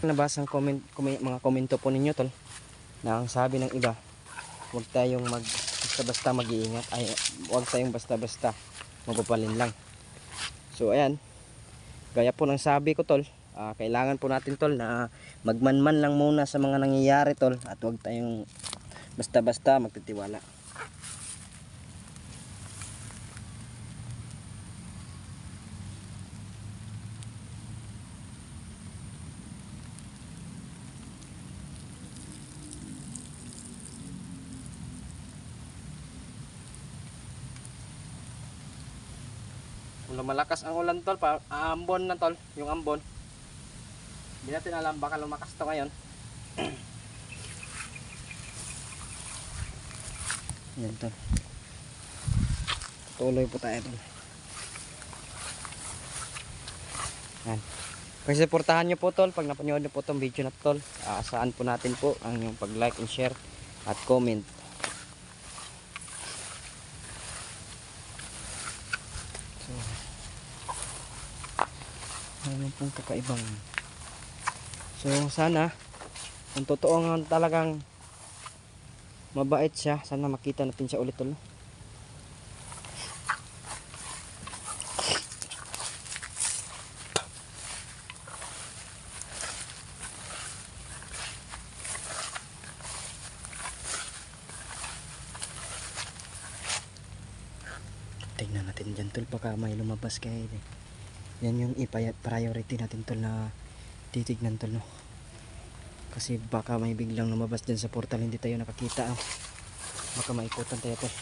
Nabasang mga komento po ninyo tol, na ang sabi ng iba, huwag tayong basta-basta mag-iingat, ay huwag tayong basta-basta magpapalin lang. So ayan, gaya po ng sabi ko tol, kailangan po natin tol na magmanman lang muna sa mga nangyayari tol, at huwag tayong basta-basta magtitiwala. Kung lumalakas ang ulan tol, ambon na tol, yung ambon. Hindi natin alam, baka lumakas to ngayon. Yan tol. Tuloy po tayo tol. Yan. Kasi supportahan nyo po tol, pag napanood nyo po itong video na tol, saan po natin po ang yung pag-like and share at comment. Ano pong kakaibang. So sana kung totoo nga talagang mabait siya, sana makita natin siya ulit ulit. Tingnan natin dyan tol, baka may lumabas kay yan yung priority natin tol na titignan tol, no? Kasi baka may biglang lumabas dyan sa portal, hindi tayo nakakita, no? Baka maikutan tayo tol.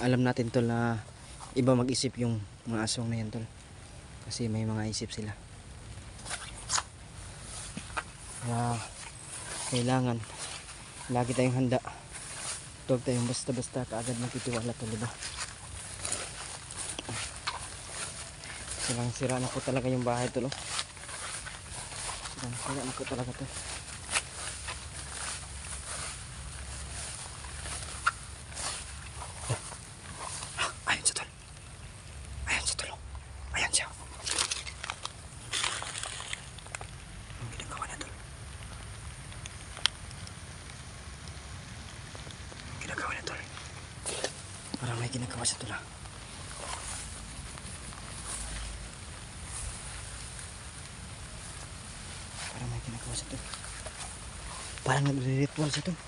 Alam natin tol na iba mag-isip yung mga aswang na yan tol, kasi may mga isip sila. Kaya kailangan lagi tayong handa, huwag tayong basta-basta kaagad magtitiwala tol, diba? Sira na po talaga yung bahay tol, oh. Sira na po talaga to. Ayan siya tol. Ayan siya tol. Ayan siya. Ang ginagawa niya tol. Ginagawa niya tol. Parang may ginagawa siya tol, ah. May ginagawa siya tol. Parang nagre-ritual siya tol.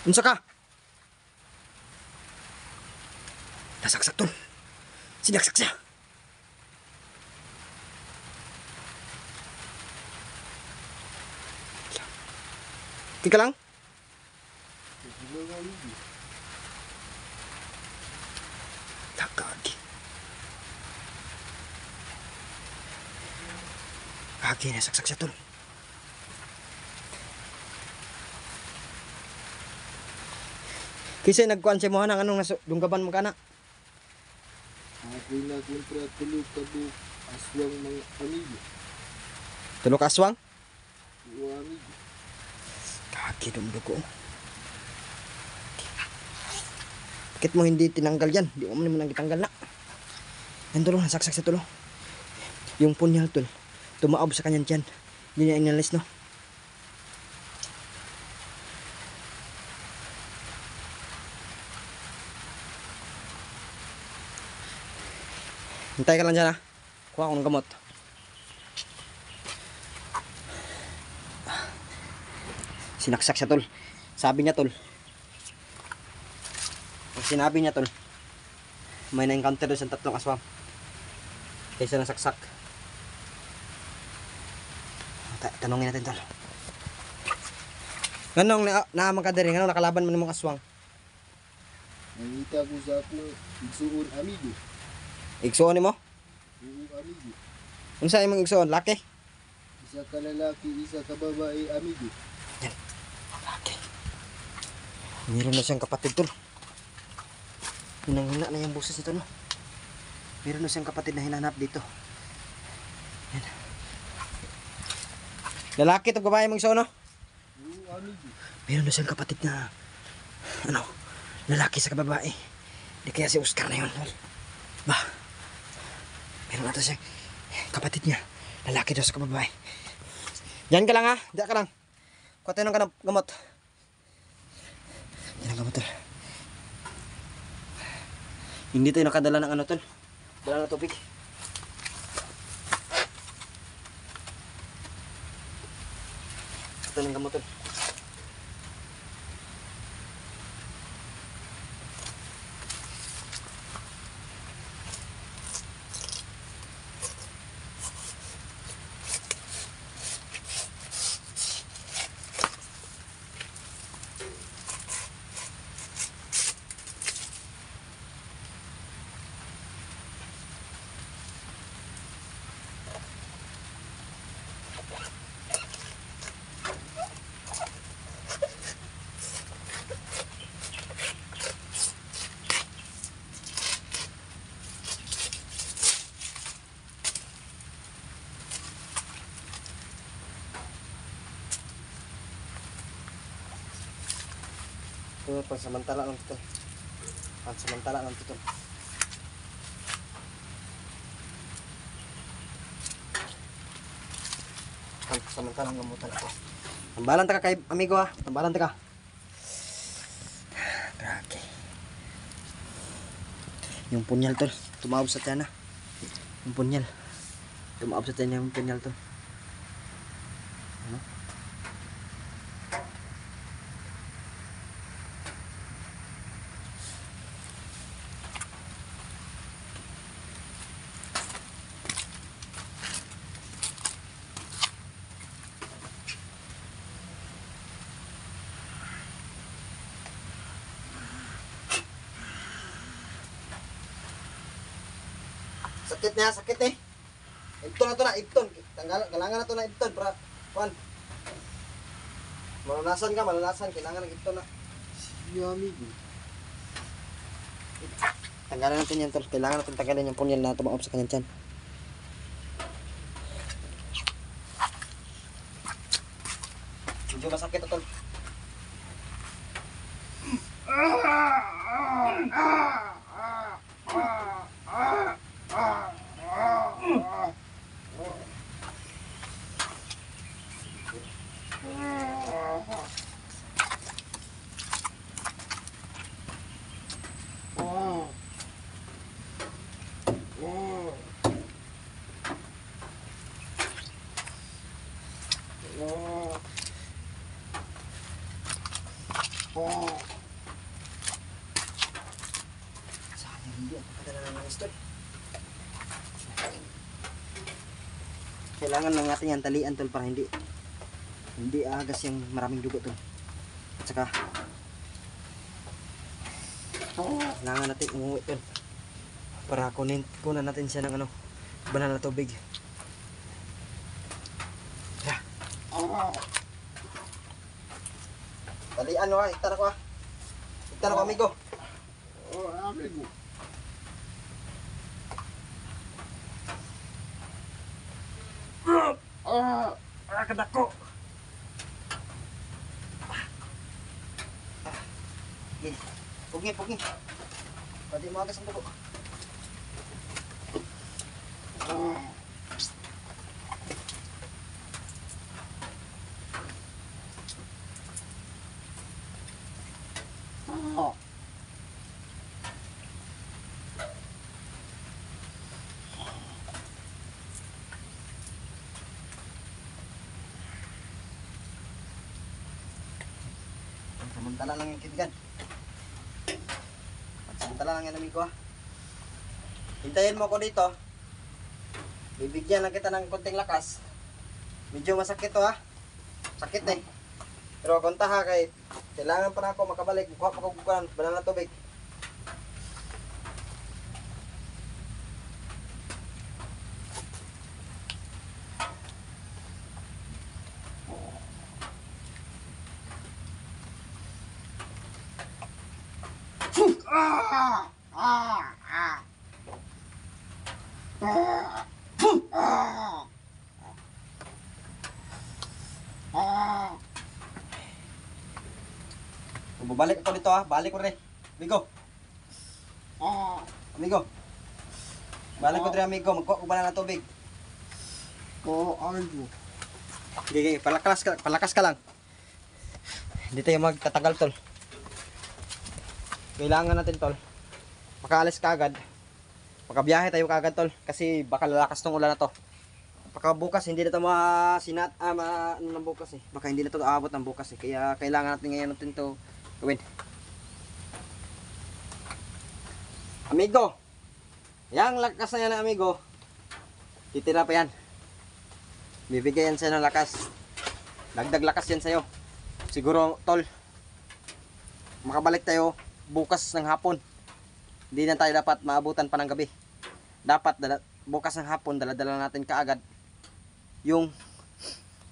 Unsa ka? Nasaksak tol. Sinaksak siya. Tika lang. Takagi. Kagi, nasaksak siya tol. Kasi nagkuhan siya mo ng anong dunggaban mo ka na. Ako'y nakontra tulog kado aswang mga amigo. Tulog aswang? Mga amigo. Kaki dumdo ko. Bakit mo hindi tinanggal yan? Di mo naman itanggal na. Yan tulo, nasaksak sa tulo. Yung punyal tol, tumaob sa kanyang tiyan. Hindi niya inalis, no? Hintay ka lang dyan, ha. Kuha ko ng gamot. Sinaksak siya tol. Sabi niya tol, pag sinabi niya tol, may na-encounter doon sa tatlong aswang kaysa nasaksak. Tanongin natin tol. Ganong naamang ka diri, ganong nakalaban mo ng mga aswang? Nangita ko sa akong igsuon amigo. Igsuon nimo? Oo, amigo. Unsa imong igsuon? Laki? Isa ka lalaki, isa ka babae, amigo. Laki. Meron na siyang kapatid tol. Hinang-hina na yung boses nito no. Meron na siyang kapatid na hinahanap dito. Yan. Lalaki to babae mong igsuon no? Oo, amigo. Meron na siyang kapatid na ano, lalaki sa babae. Di kaya si Oscar na yun. Bah, meron na to siyang kapatid niya. Lalaki daw sa babae. Diyan ka lang ha. Diyan ka lang. Kuha tayo ng gamot. Yan ang gamot tol. Hindi tayo nakadala ng ano tol. Dala na tubig. Ito ng gamot tol. Ito, pansamantala lang ito. Pansamantala lang ito. Pansamantala lang gamutan ito. Tambalan ta ka kay amigo ha. Tambalan ta ka. Grabe. Yung punyal tol. Tumawag sa tiyan na. Yung punyal. Tumawag sa tiyan yung punyal tol. Ano? Sakit niya, sakit eh. Ibton na to na, ibton. Kailangan na to na ibton para kuan. Malanasan ka, malanasan. Kailangan ng ibton na. Sige, amigo. Tanggalan natin yan tol. Kailangan natin tanggalin yung punyal na tumaob sa kanyang tiyan. Medyo masakit to tol. Sana hindi ako padala ng mga tol. Kailangan lang natin yan talian tol para hindi agas yung maraming dugo tol. At saka kailangan natin umuwi tol para kunin natin siya ng ano, banal na tubig. Talian mo ha, iktar ko ha. Iktar ko amigo. Oo, amigo. Kadako. Pugi. Pwede mo agas ang dugo. Samantala lang yung kaibigan. Samantala lang yan amigo ha. Hintayin mo ako dito. Bibigyan lang kita ng konting lakas. Medyo masakit to ha. Sakit eh. Pero konta ha kay kailangan pa na ako makabalik. Buka pa ko bukuan. Banal na tubig. Balik ako dito ha. Balik ko rin. Amigo. Amigo. Balik ko rin amigo. Magkuha ko ba na ng tubig? Gigi, palakas ka lang. Hindi tayo magtatagal tol. Kailangan natin tol. Makaalis ka agad. Makabiyahe tayo kagad tol. Kasi baka lalakas tong ulan na to. Baka bukas hindi na ito ano ng bukas eh. Baka hindi na ito aabot ng bukas eh. Kaya kailangan natin ngayon natin ito gawin. Amigo. Yang lakas na yan amigo. Titira pa yan. Bibigyan yan sa'yo ng lakas. Dagdag lakas yan sa'yo. Siguro tol. Makabalik tayo bukas ng hapon. Hindi na tayo dapat maabutan pa ng gabi. Dapat bukas ng hapon dala-dala natin kaagad yung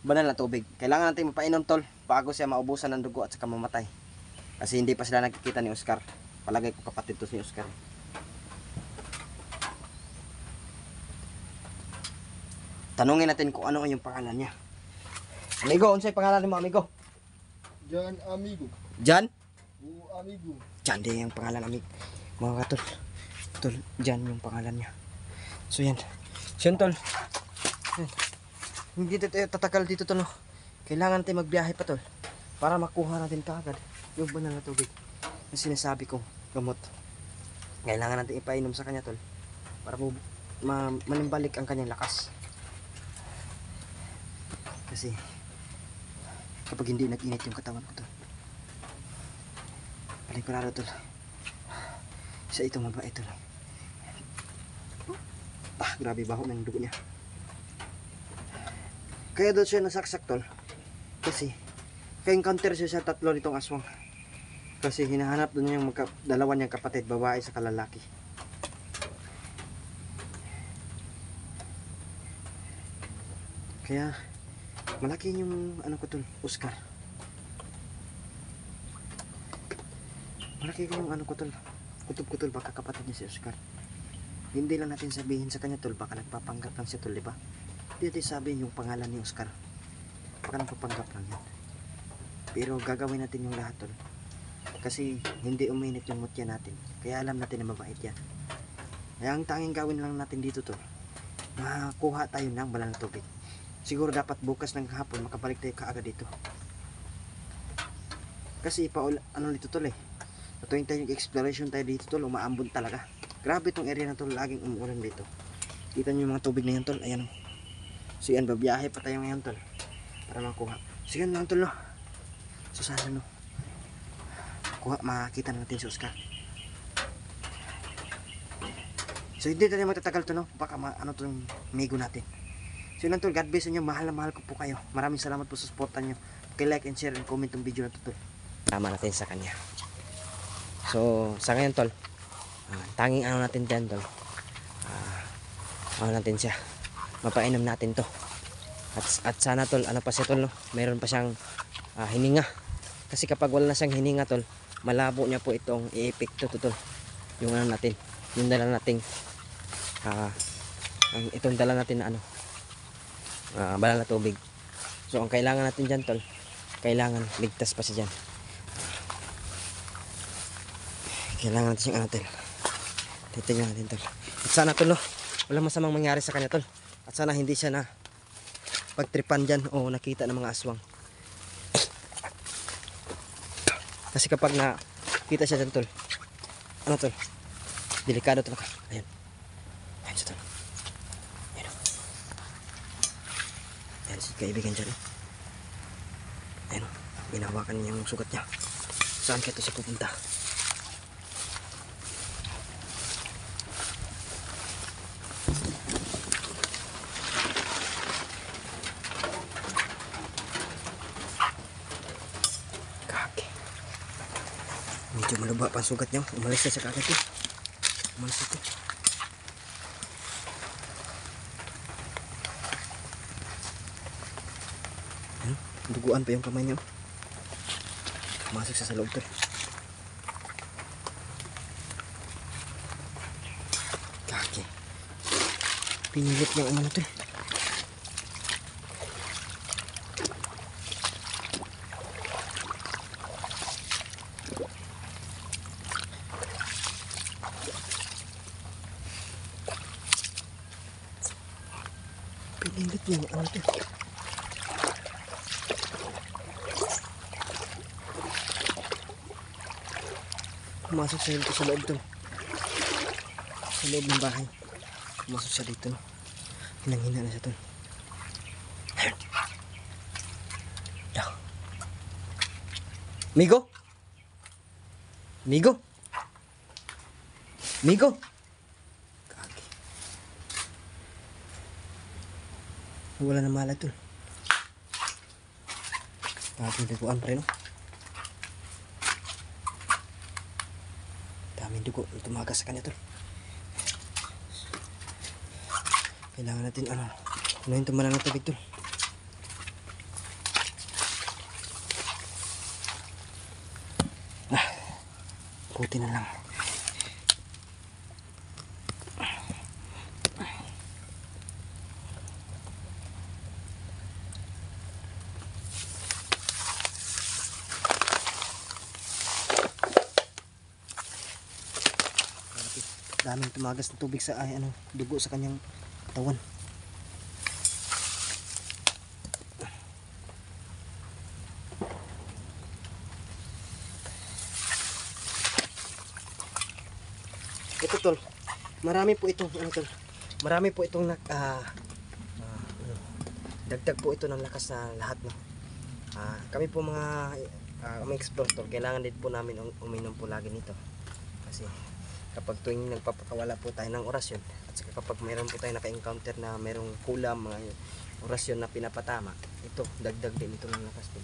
banal na tubig. Kailangan natin mapainom tol bago siya maubusan ng dugo at saka mamatay. Kasi hindi pa sila nakikita ni Oscar. Palagay ko kapatid to ni Oscar. Tanungin natin kung ano yung pangalan niya. Amigo, unsay pangalan mo amigo? Jan amigo. Jan? Oo amigo. Jan din yung pangalan amigo. Mga katol. Tol, Jan yung pangalan niya. So yan. So yan tol. Yan. Hindi tayo tatagal dito tol. No? Kailangan natin magbiyahe pa tol. Para makuha natin kaagad yung banal na tubig. Yung sinasabi kong gamot. Kailangan natin ipainom sa kanya tol. Para manimbalik ang kanyang lakas. Kasi kapag hindi nag-init yung katawan ko tol. Paligurado tol. Isa itong mabait tol. Grabe baho ng dugo niya. Kaya doon siya nasaksak tol. Kasi ka-encounter siya sa tatlo nitong aswang. Kasi hinahanap doon yung dalawa niyang kapatid, babae sa kalalaki. Kaya malaki yung ano ko tol, Oscar. Malaki yung ano ko tol. Kutob ko tol, baka kapatid niya si Oscar. Hindi lang natin sabihin sa kanya tol, baka nagpapanggap lang siya tol, diba? Hindi natin sabihin yung pangalan ni Oscar. Baka nagpapanggap lang yan. Pero gagawin natin yung lahat tol. Kasi hindi uminit yung mutya natin. Kaya alam natin na mabait yan. Kaya ang tanging gawin lang natin dito tol, makakuha tayo ng banal na tubig. Siguro dapat bukas ng hapon makabalik tayo kaagad dito. Kasi ano dito tol eh. Tuwing tayo exploration tayo dito tol, umaambon talaga. Grabe itong area na tol, laging umuulan dito. Kita nyo yung mga tubig na yan tol, ayan o. So yan, babiyahe pa tayo ngayon tol. Para makuha. So yan lang tol no. So sana no. Makita natin si Oscar. So hindi tayo matatagal to no. Baka ano to yung amigo natin. So yun lang tol, God bless inyo. Mahal na mahal ko po kayo. Maraming salamat po sa supportan nyo. Like and share and comment yung video na to tol. Tama natin sa kanya. So sa ngayon tol, tanging ano natin dyan tol, ano natin siya, mapainom natin to. At sana tol, ano pa siya tol no? Meron pa siyang hininga. Kasi kapag wala na siyang hininga tol, malabo niya po itong i-epekto to tol. Yung ano natin, yung dala nating itong dala natin na ano, banal na tubig. So ang kailangan natin dyan tol, kailangan ligtas pa siya dyan. Kailangan natin siyang ano tol, titignan natin tol. At sana tol no, walang masamang mangyari sa kanya tol. At sana hindi siya na pagtripan dyan o nakita ng mga aswang. Kasi kapag nakita siya dyan tol, ano tol, delikado talaga. Ayan, ayan siya tol. Ayan o. Ayan si kaibigan dyan o. Ayan o, ginawakan niya yung sugat niya. Saan kaya ito siya pupunta? Medyo malaba pa ang sugat niya. Umalis na siya kagad eh. Umalis ito. Ano? Duguan pa yung kamay niya. Masok siya sa loob to. Pinilit niyang umano tol. Pinilit niyang ano tol. Pumasok siya dito sa loob tol. Sa loob ng bahay. Pumasok siya dito no. Hinang-hina na siya tol. Daw. Migo? Migo? Migo? Kaki. Wala na malay tol. Daming duguan pa rin no. Daming dugo. Tumagas sa kanya tol. Kailangan natin ano, unahin tumalang ng tubig tol. Buti na lang. Daming tumagas na tubig sa ay ano, dugo sa kanyang katawan. Ito tol, marami po itong ano tol, marami po itong dagdag po ito ng lakas sa lahat no. Kami po mga explore tol, kailangan din po namin uminom po lagi nito. Kasi kapag tuwing nagpapakawala po tayo ng orasyon at saka kapag mayroon po tayo naka-encounter na mayroong kulam, mga orasyon na pinapatama, ito dagdag din ito ng lakas po.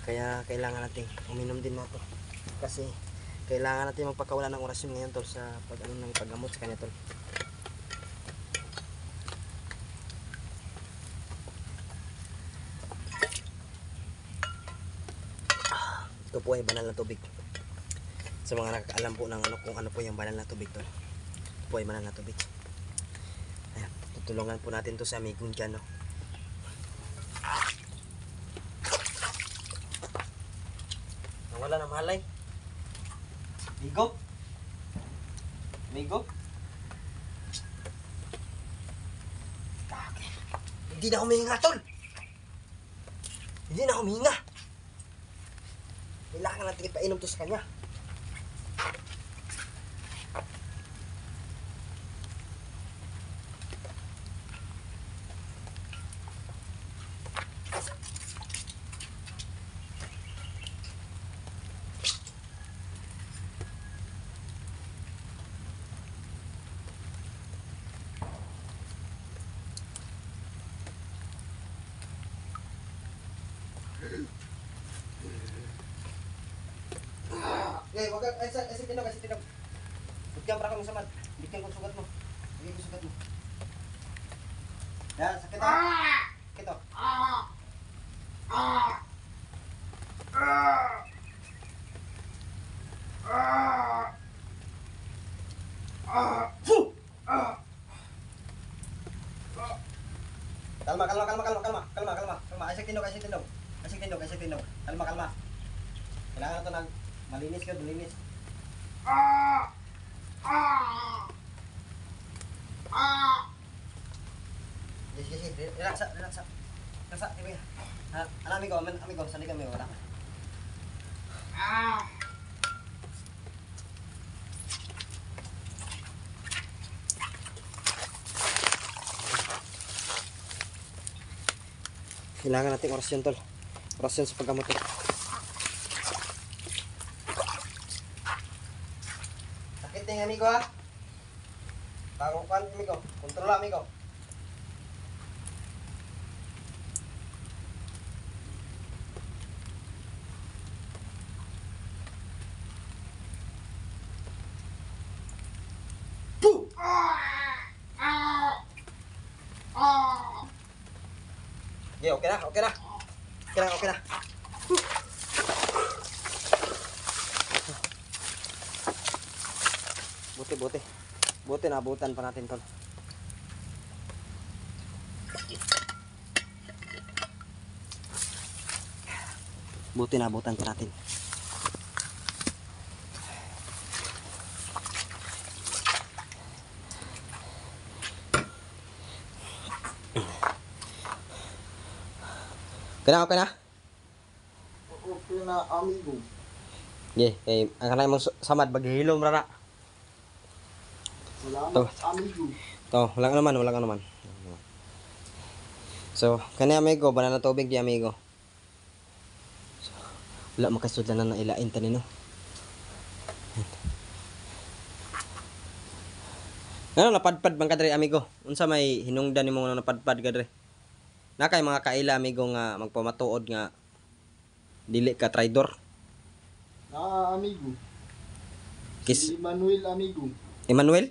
Kaya kailangan natin uminom din nato kasi kailangan natin magpakawala ng orasyon ngayon tol sa pag-ano ng paggamot sa kanya tol. Ito po ay banal na tubig. Sa mga nakakaalam po ng ano, kung ano po yung banal na tubig tol. Ito po ay banal na tubig. Ayan, tutulungan po natin to sa amigong dyan no. Nawala na malay. Migo? Migo? Hindi na huminga tol. Hindi na huminga. Kailangan natin ipainom to sa kanya. Okay, wag ka, ay tinog. Bigyan para kami samad. Bigyan ko sugat mo. Bigyan ko sugat mo. Yan, sakit ha. Sakit o. Kalma. Ay tinog. Kalma. Kailangan na ito ng malinis ka, malinis. Sige. Relax. Tibi. Amigo, sali kami, wala. Kailangan natin orasyon tol. Orasyon sa paggamot tol. Sakit yung amigo ha. Tangukan amigo. Kontrola amigo. Okay na. Buti. Buti na abutan pa natin tol. Buti na abutan pa natin. Okay na? Okay na, amigo. Okay, ang kanay mong samad, baghihilom rara. Salamat, amigo. To, walang naman. So, kani amigo, banana tubig di amigo. So, wala makasudlan na ilain tanin no. Ano napadpad bang kadre amigo? Unsa may hinungdan nimo nga napadpad kadre? Na kay mga kaila amigo nga magpamatuod nga dili ka traidor. Amigo. Kis Si Manuel, amigo. Emmanuel?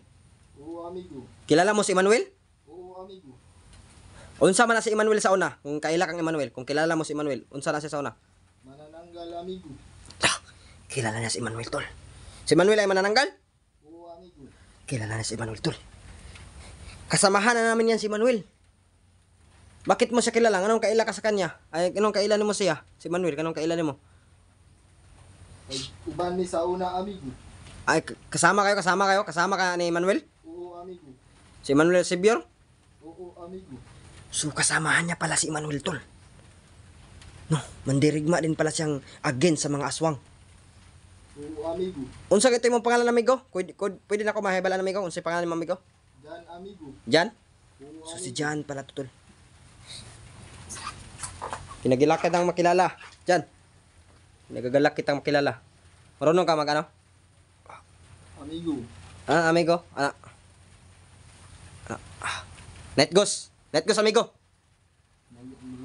Oo, amigo. Kilala mo si Emmanuel? Oo, amigo. Unsa man na si Emmanuel sa una? Kung kaila kang Emmanuel, kung kilala mo si Emmanuel, unsa na siya sa una? Manananggal, amigo. Kilala niya si Emmanuel tol. Si Emmanuel ay manananggal? Oo, amigo. Kilala na si Emmanuel tol. Kasamahan na namin yan si Emmanuel. Bakit mo siya kilala? Anong kaila ka sa kanya? Ay, anong kaila mo siya? Si Emmanuel, anong kaila mo? Ay, uban ni sa una, amigo. Ay, kasama kayo? Kasama ka ni Emmanuel? Oo, amigo. Si Emmanuel Sibior? Oo, amigo. So, kasamahan niya pala si Emmanuel tol. No, mandirigma din pala siyang against sa mga aswang. Oo, amigo. Unsa kito imong pangalan amigo? Pwede na ako mahibalan amigo. Unsa pangalan mo amigo? Jan, amigo. Jan? Oo, So amigo. si Jan pala tutol. Pinagalak kitang makilala. Jan. Nagagalak kitang makilala. Marunong ka mag ano? Amigo. Amigo? Netgos amigo.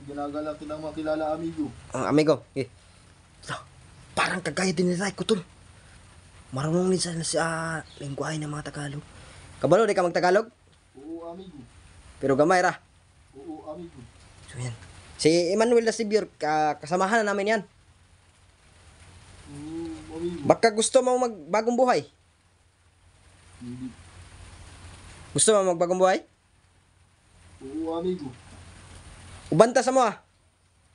Ginagala kitang makilala, amigo. Amigo. Okay. Parang kagaya din ni Ray Kutol. Marunong din sa lingwahe ng mga Tagalog. Kabalo di ka mag-Tagalog? Oo, amigo. Pero gamay ra. Oo, amigo. So yan. Si Emmanuel Sibior, kasamahan na namin yan. Oo, amigo. Baka gusto mo magbagong buhay? Hindi. Gusto mo magbagong buhay? Oo, amigo. Ubanta sa mo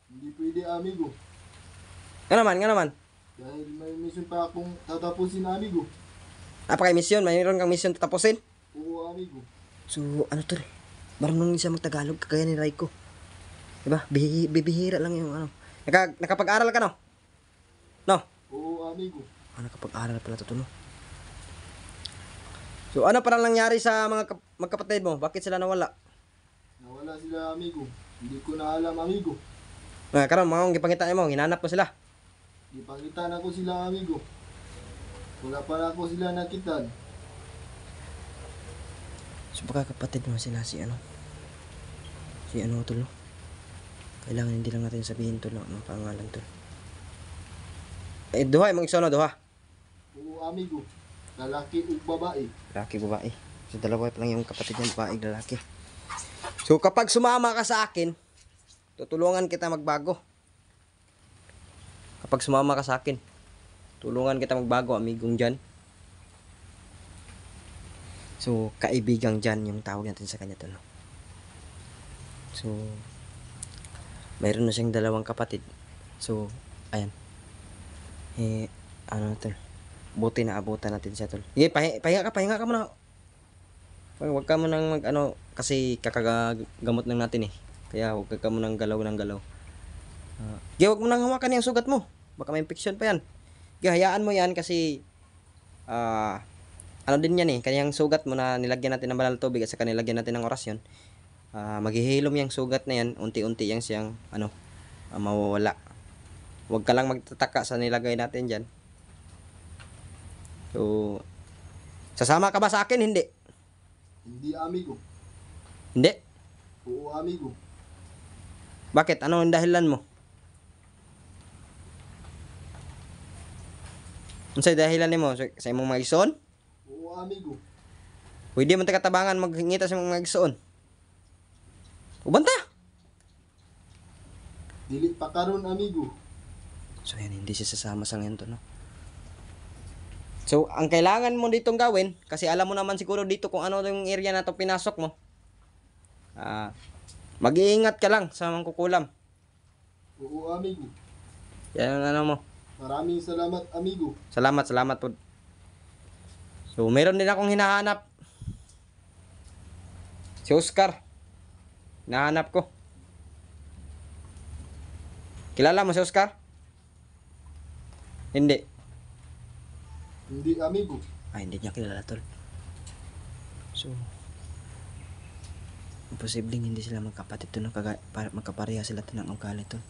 Hindi pwede, amigo. Nga naman. Dahil may mission pa akong tatapusin, amigo. Apa kay misyon? Mayroon kang misyon tatapusin? Oo, amigo. So, ano to marunong siya mag-Tagalog, kagaya ni Raiko. Diba? Bibihira lang yung ano. Nakapag-aral ka no? No? Oo, amigo. Nakapag-aral pala to no? So, ano parang nangyari sa mga magkapatid mo? Bakit sila nawala? Nawala sila, amigo. Hindi ko na alam, amigo. Karon mga gipangitaan mo, hinanap mo sila. Ipakita na ko sila, amigo. Wala pa na ako sila nakitan. So, baka kapatid mo sila si ano tol no? Kailangan hindi lang natin sabihin tol no? Ang pangalan tol. Duha, mong ikso no, duha. Oo, amigo. Lalaki o babae. Lalaki, babae. So, dalawa pa lang yung kapatid niya, babae, lalaki. So, kapag sumama ka sa akin, tutulungan kita magbago. Kapag sumama ka sa akin, tulungan kita magbago, amigong Jan. So, kaibigang Jan yung tawag natin sa kanya to, no? So, mayroon na siyang dalawang kapatid. So, ayan. Ano to? Buti na abutan natin siya, tol. Pahinga ka muna. Huwag ka munang kasi kakagamot lang natin eh. Kaya huwag ka munang galaw ng galaw. Huwag mo nang hawakan yung sugat mo. Baka may infection pa yan. Hayaan mo yan kasi ano din yan eh. Kanyang sugat mo na nilagyan natin ng banal tubig at saka nilagyan natin ng orasyon. Maghihilom yung sugat na yan. Unti-unti yang siyang mawawala. Huwag ka lang magtataka sa nilagay natin dyan. So, sasama ka ba sa akin? Hindi. Hindi, amigo. Hindi? Oo, amigo. Bakit? Ano ang dahilan mo? Ano sa dahilan mo? Sa imong mga igsoon? Oo, amigo. Pwede mo katabangan maghingita sa mga igsoon. Ubanta! Dili pa karon, amigo. So yan, hindi siya sasama sa ngayon to, no? So, ang kailangan mo ditong gawin, kasi alam mo naman siguro dito kung ano yung area na to pinasok mo. Mag-iingat ka lang sa mangkukulam. Oo, amigo. Yan ang ano mo. Maraming salamat, amigo. Salamat po. So, meron din akong hinahanap. Si Oscar. Hinahanap ko. Kilala mo si Oscar? Hindi. Hindi, amigo. Ay, hindi niya kilala, tol. So, posibleng hindi sila magkapatid, tol. Magkapareha sila to ng ugali, tol.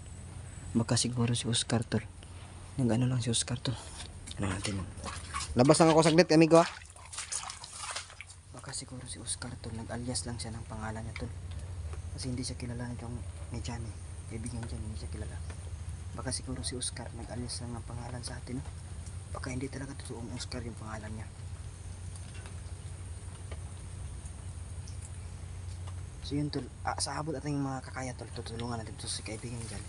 Baka siguro si Oscar, tol. Nag-ano lang si Oscar, tol. Ano natin? Labas lang ako saglit, amigo, ha? Baka siguro si Oscar, tol. Nag-alias lang siya ng pangalan niya, tol. Kasi hindi siya kilala nitong ni Johnny. Kaibigan dyan, hindi siya kilala. Baka siguro si Oscar nag-alias lang ng pangalan sa atin, no? Baka hindi talaga totoong Oscar yung pangalan niya. So yun, tol. Sa abot ating mga kakaya, tol, tutulungan natin to si kaibigan dyan.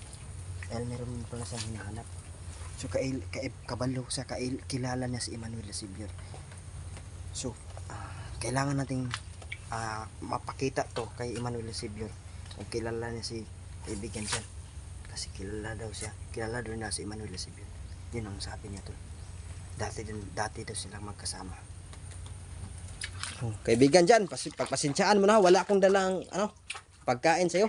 Dahil meron pala siyang hinahanap. So kabalo sa kilala niya si Emmanuel Recibio. So kailangan nating mapakita to kay Emmanuel Recibio kung kilala niya si kaibigan dyan. Kasi kilala daw na si Emmanuel Recibio. Yun ang sabi niya, tol. Dati daw silang magkasama. Kaibigan dyan, pagpasensyaan mo na, wala akong dalang pagkain sa'yo.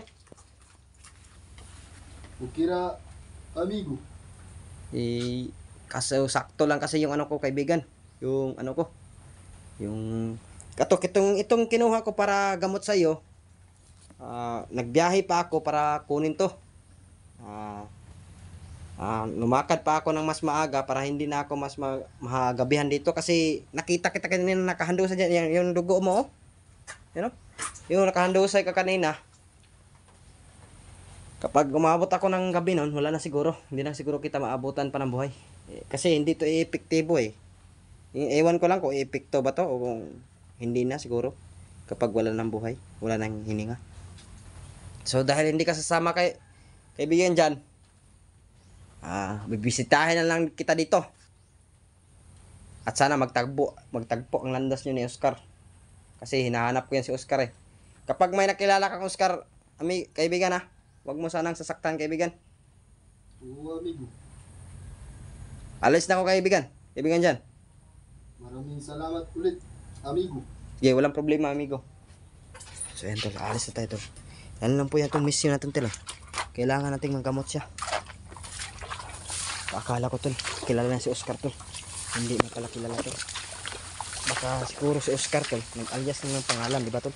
Ukira, amigo. Kasi sakto lang kasi yung ko, kaibigan. Yung ko. Yung itong kinuha ko para gamot sa'yo. Nagbiyahe pa ako para kunin to. Lumakad pa ako ng mas maaga para hindi na ako mas mahagabihan dito kasi nakita kita kanina nakahandusay dyan yung dugo mo, you know? Yung nakahandusay ka kanina. Kapag umabot ako ng gabi noon, wala na siguro, hindi na siguro kita maabutan pa ng buhay, kasi hindi to epektibo ewan ko lang kung epekto ba to o kung hindi na siguro kapag wala ng buhay, wala nang hininga. So dahil hindi ka sasama kaibigan dyan, bibisitahin na lang kita dito. At sana magtagpo ang landas nyo ni Oscar. Kasi hinahanap ko yan si Oscar Kapag may nakilala kang Oscar, kaibigan huwag mo sanang sasaktan, kaibigan. Oo, amigo. Alis na ako, kaibigan. Kaibigan dyan. Maraming salamat ulit, amigo. Yeah, walang problema, amigo. So yan, tol. Alis na tayo, tol. Yan lang po yan itong mission natin, tol. Kailangan nating manggamot siya. Akala ko, tol, kilala na si Oscar, tol. Hindi na pala kilala, tol. Baka siguro si Oscar, tol, nag-alias na ng pangalan, di ba, tol?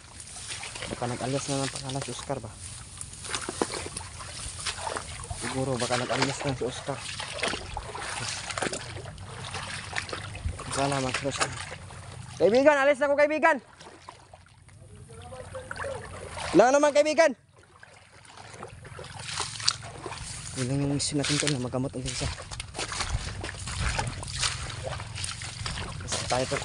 Baka nag-alias na ng pangalan si Oscar ba? Siguro baka nag-alias na si Oscar. Sana mag-cross. Kaibigan, alis na ako, kaibigan. Wala naman, kaibigan. Yun lang yung mission natin, tol, na magamot ang isa. Basta tayo, tol.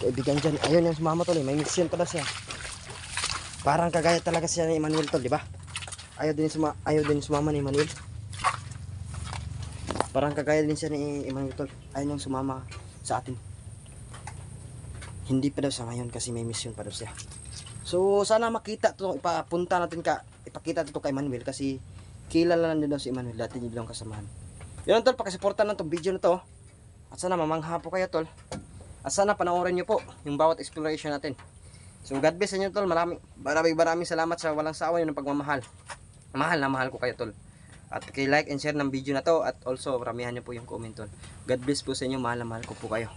Kaibigan dyan, ayun yung sumama, tol, may mission pala siya. Parang kagaya talaga siya ni Emmanuel, tol, di ba? Ayaw din sumama ni Emmanuel. Parang kagaya din siya ni Emmanuel, tol. Ayaw niyang sumama sa atin. Hindi pa daw sa ngayon kasi may mission pa daw siya. So sana makita to, ipakita to kay Emmanuel kasi kilala lang din daw si Emmanuel, dati niyo lang kasamahan. Yun, tol, pakisuportan lang tong video na to. At sana mamangha po kayo, tol. At sana panoorin niyo po yung bawat exploration natin. So God bless sa inyo, tol. Maraming salamat sa walang sawa niyo ng pagmamahal. Mahal na mahal ko kayo, tol. At like and share ng video na to at also ramihan niyo po yung comment, tol. God bless po sa inyo, mahal na mahal ko po kayo.